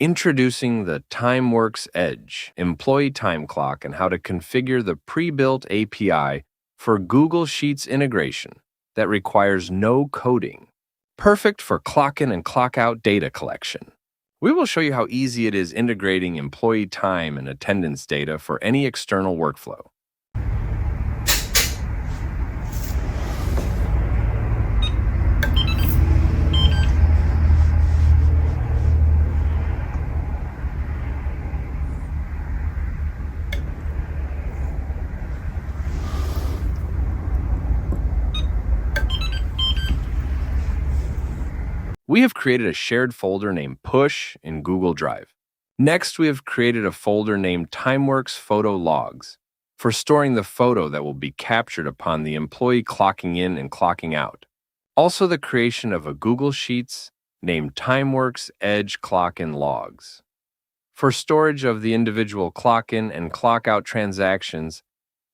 Introducing the TimeWorkz Edge employee time clock and how to configure the pre-built API for Google Sheets integration that requires no coding. Perfect for clock-in and clock-out data collection. We will show you how easy it is integrating employee time and attendance data for any external workflow. We have created a shared folder named Push in Google Drive. Next, we have created a folder named TimeWorkz Photo Logs for storing the photo that will be captured upon the employee clocking in and clocking out. Also, the creation of a Google Sheets named TimeWorkz Edge Clock-in Logs for storage of the individual clock-in and clock-out transactions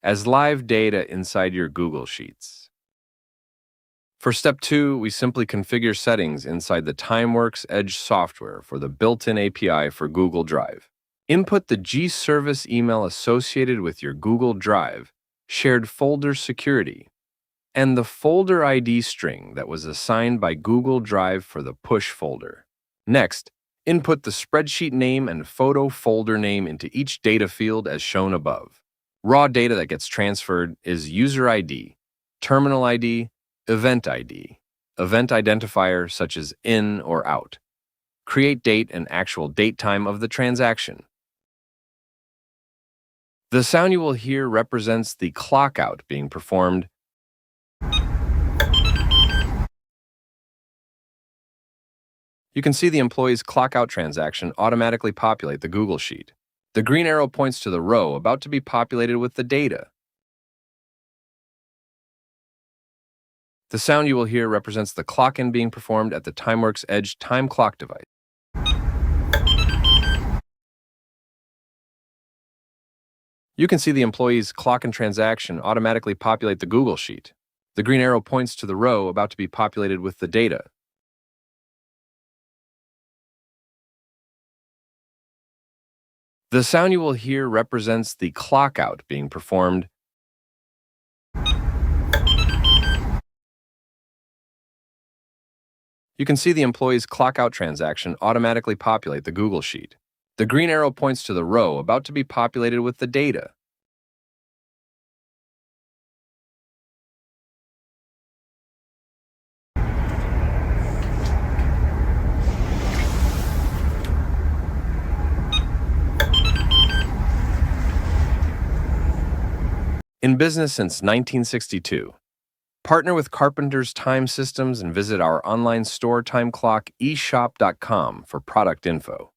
as live data inside your Google Sheets. For step 2, we simply configure settings inside the TimeWorkz Edge software for the built-in API for Google Drive. Input the G-Service email associated with your Google Drive, shared folder security, and the folder ID string that was assigned by Google Drive for the push folder. Next, input the spreadsheet name and photo folder name into each data field as shown above. Raw data that gets transferred is user ID, terminal ID, event ID, event identifier such as in or out, create date and actual date time of the transaction. The sound you will hear represents the clock out being performed. You can see the employee's clock out transaction automatically populate the Google Sheet. The green arrow points to the row about to be populated with the data. The sound you will hear represents the clock-in being performed at the TimeWorkz Edge time clock device. You can see the employee's clock-in transaction automatically populate the Google Sheet. The green arrow points to the row about to be populated with the data. The sound you will hear represents the clock out being performed. You can see the employee's clock out transaction automatically populate the Google Sheet. The green arrow points to the row about to be populated with the data. In business since 1962. Partner with Carpenter's Time Systems and visit our online store timeclock eshop.com for product info.